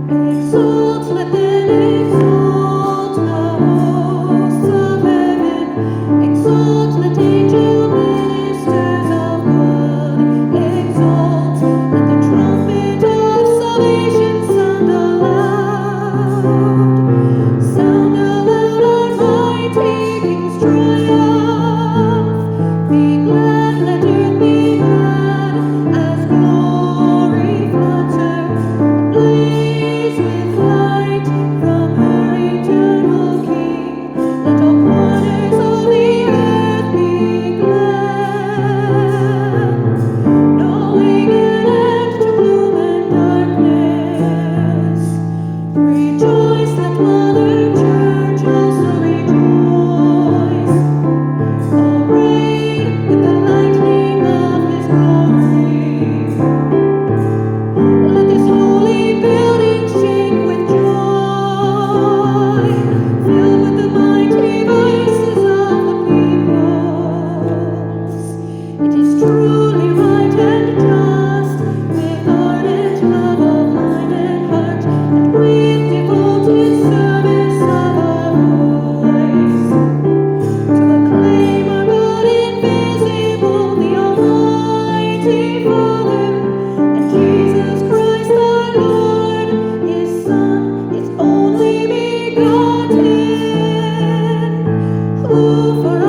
Exalt, let them exalt the hosts of heaven. Exalt, let angel ministers of God. Exalt, let the trumpet of salvation sound aloud. Sound aloud, our mighty King's triumph. Be glad, let earth be glad, as glory flutter, ablaze with light from her eternal King. Let all corners of the earth be glad, knowing an end to gloom and darkness. Rejoice, let Mother Church also rejoice. All reign with the lightning of His glory. Let this holy building shake with joy, filled with the mighty voices of the peoples. It is truly right and just, with ardent love of mind and heart, and with devoted service of our voice, to acclaim our God invisible, the Almighty Father, and Jesus Christ our Lord, His Son, His only begotten, who for